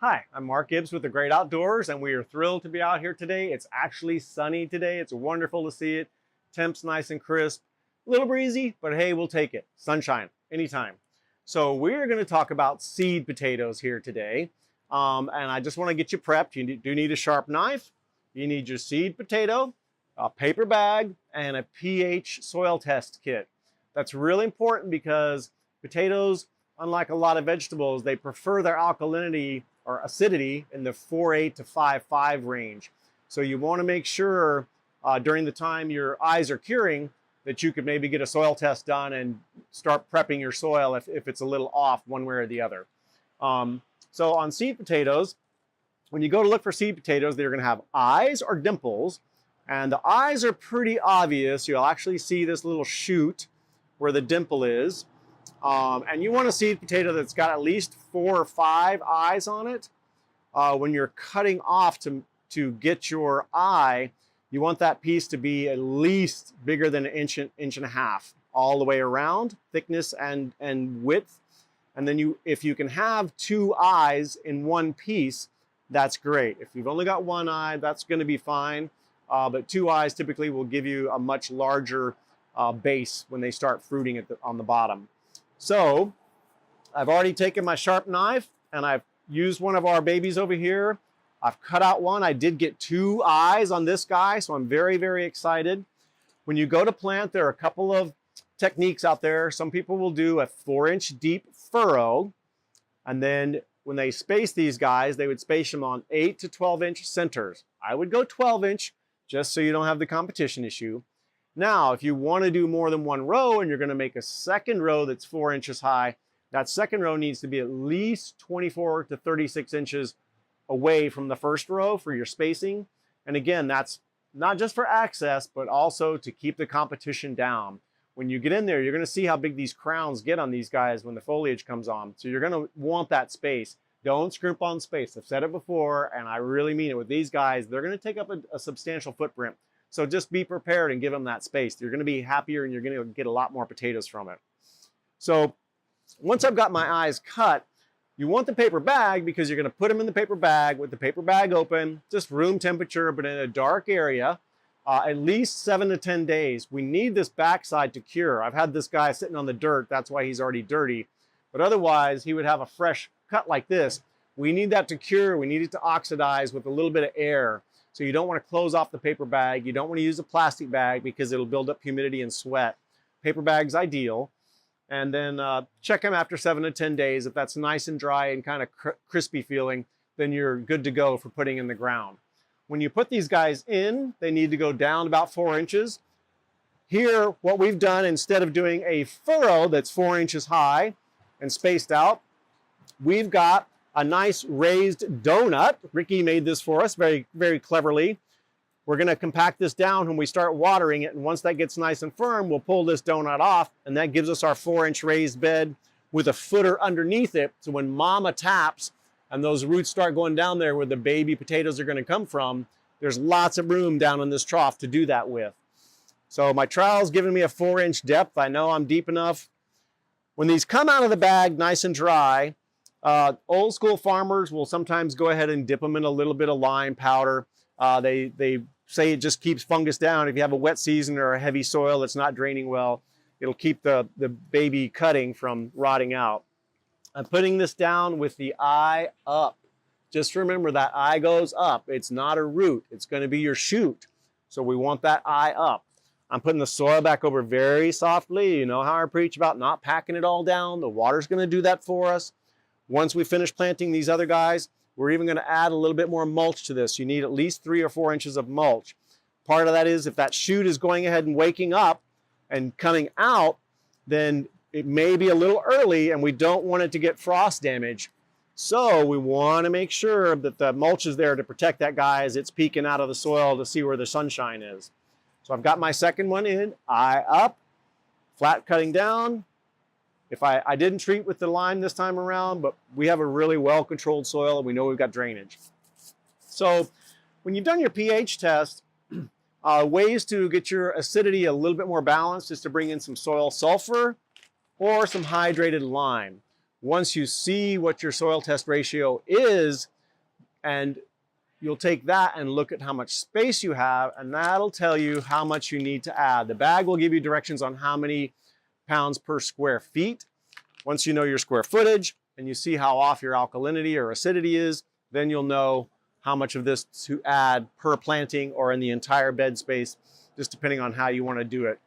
Hi, I'm Mark Gibbs with The Great Outdoors, and we are thrilled to be out here today. It's actually sunny today. It's wonderful to see it. Temps nice and crisp. A little breezy, but hey, we'll take it. Sunshine, anytime. So we're going to talk about seed potatoes here today. And I just want to get you prepped. You do need a sharp knife. You need your seed potato, a paper bag, and a pH soil test kit. That's really important because potatoes, unlike a lot of vegetables, they prefer their alkalinity or acidity in the 4.8 to 5.5 range. So you want to make sure during the time your eyes are curing that you could maybe get a soil test done and start prepping your soil if it's a little off one way or the other. So on seed potatoes, when you go to look for seed potatoes, they're going to have eyes or dimples. And the eyes are pretty obvious. You'll actually see this little shoot where the dimple is. And you want a seed potato that's got at least 4 or 5 eyes on it. When you're cutting off to get your eye, you want that piece to be at least bigger than an inch and a half all the way around, thickness and width. And then if you can have 2 eyes in one piece, that's great. If you've only got 1 eye, that's going to be fine. But 2 eyes typically will give you a much larger base when they start fruiting on the bottom. So I've already taken my sharp knife and I've used one of our babies over here. I've cut out one. I did get 2 eyes on this guy, so I'm very, very excited. When you go to plant, there are a couple of techniques out there. Some people will do a 4-inch deep furrow, and then when they space these guys, they would space them on 8 to 12-inch centers. I would go 12-inch just so you don't have the competition issue. Now, if you want to do more than 1 row and you're going to make a second row that's 4 inches high, that second row needs to be at least 24 to 36 inches away from the first row for your spacing. And again, that's not just for access, but also to keep the competition down. When you get in there, you're going to see how big these crowns get on these guys when the foliage comes on. So you're going to want that space. Don't scrimp on space. I've said it before, and I really mean it. With these guys, they're going to take up a substantial footprint. So just be prepared and give them that space. You're going to be happier and you're going to get a lot more potatoes from it. So once I've got my eyes cut, you want the paper bag because you're going to put them in the paper bag with the paper bag open, just room temperature, but in a dark area, at least 7 to 10 days. We need this backside to cure. I've had this guy sitting on the dirt. That's why he's already dirty. But otherwise, he would have a fresh cut like this. We need that to cure. We need it to oxidize with a little bit of air. So you don't want to close off the paper bag. You don't want to use a plastic bag because it'll build up humidity and sweat. Paper bag's ideal. And then check them after 7 to 10 days. If that's nice and dry and kind of crispy feeling, then you're good to go for putting in the ground. When you put these guys in, they need to go down about 4 inches. Here, what we've done, instead of doing a furrow that's 4 inches high and spaced out, we've got a nice raised donut. Ricky made this for us very, very cleverly. We're going to compact this down when we start watering it, and once that gets nice and firm, we'll pull this donut off, and that gives us our 4-inch raised bed with a footer underneath it. So when mama taps and those roots start going down there where the baby potatoes are going to come from, there's lots of room down in this trough to do that with. So my trowel's giving me a 4-inch depth. I know I'm deep enough. When these come out of the bag nice and dry, old school farmers will sometimes go ahead and dip them in a little bit of lime powder. They say it just keeps fungus down. If you have a wet season or a heavy soil that's not draining well, it'll keep the baby cutting from rotting out. I'm putting this down with the eye up. Just remember that eye goes up. It's not a root. It's going to be your shoot. So we want that eye up. I'm putting the soil back over very softly. You know how I preach about not packing it all down. The water's going to do that for us. Once we finish planting these other guys, we're even going to add a little bit more mulch to this. You need at least 3 or 4 inches of mulch. Part of that is if that shoot is going ahead and waking up and coming out, then it may be a little early and we don't want it to get frost damage. So we want to make sure that the mulch is there to protect that guy as it's peeking out of the soil to see where the sunshine is. So I've got my second one in, eye up, flat cutting down. If I didn't treat with the lime this time around, but we have a really well-controlled soil and we know we've got drainage. So when you've done your pH test, ways to get your acidity a little bit more balanced is to bring in some soil sulfur or some hydrated lime. Once you see what your soil test ratio is, And you'll take that and look at how much space you have, and that'll tell you how much you need to add. The bag will give you directions on how many pounds per square feet. Once you know your square footage and you see how off your alkalinity or acidity is, then you'll know how much of this to add per planting or in the entire bed space, just depending on how you want to do it.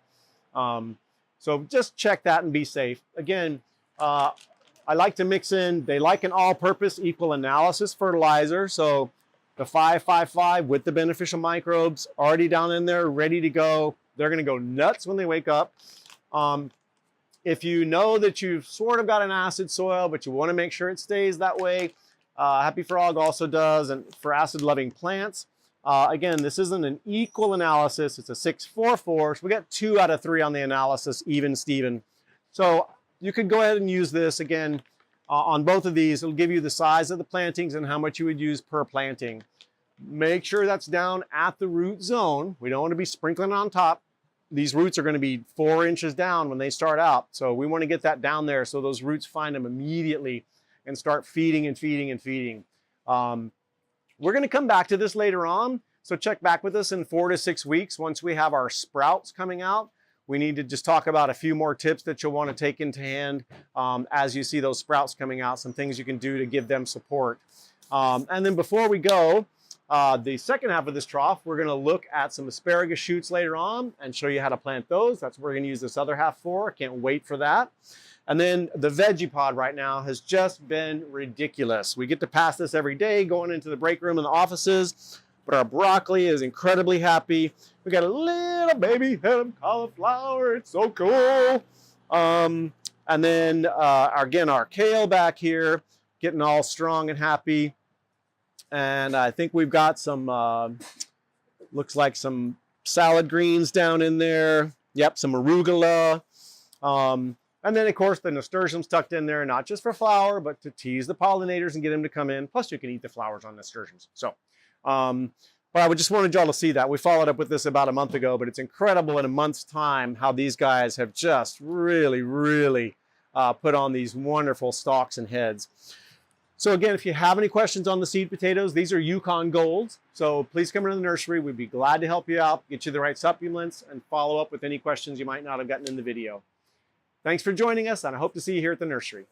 So just check that and be safe. Again, I like to mix in, they like an all-purpose equal analysis fertilizer. So the 5-5-5 with the beneficial microbes already down in there, ready to go. They're going to go nuts when they wake up. If you know that you've sort of got an acid soil, but you want to make sure it stays that way, Happy Frog also does, and for acid-loving plants. Again, this isn't an equal analysis. It's a 6-4-4. So we got 2 out of 3 on the analysis, even Steven. So you could go ahead and use this again on both of these. It'll give you the size of the plantings and how much you would use per planting. Make sure that's down at the root zone. We don't want to be sprinkling on top. These roots are going to be 4 inches down when they start out. So we want to get that down there so those roots find them immediately and start feeding and feeding and feeding. We're going to come back to this later on. So check back with us in 4 to 6 weeks once we have our sprouts coming out. We need to just talk about a few more tips that you'll want to take into hand as you see those sprouts coming out, some things you can do to give them support. And then before we go, the second half of this trough, we're going to look at some asparagus shoots later on and show you how to plant those. That's what we're going to use this other half for. I can't wait for that. And then the veggie pod right now has just been ridiculous. We get to pass this every day going into the break room in the offices, but our broccoli is incredibly happy. We got a little baby head of cauliflower. It's so cool. And then again, our kale back here, getting all strong and happy. And I think we've got some, looks like some salad greens down in there. Yep, some arugula. And then, of course, the nasturtiums tucked in there, not just for flower, but to tease the pollinators and get them to come in. Plus, you can eat the flowers on nasturtiums. So, but I just wanted y'all to see that. We followed up with this about a month ago, but it's incredible in a month's time how these guys have just really, really put on these wonderful stalks and heads. So again, if you have any questions on the seed potatoes, these are Yukon Golds. So please come into the nursery. We'd be glad to help you out, get you the right supplements, and follow up with any questions you might not have gotten in the video. Thanks for joining us, and I hope to see you here at the nursery.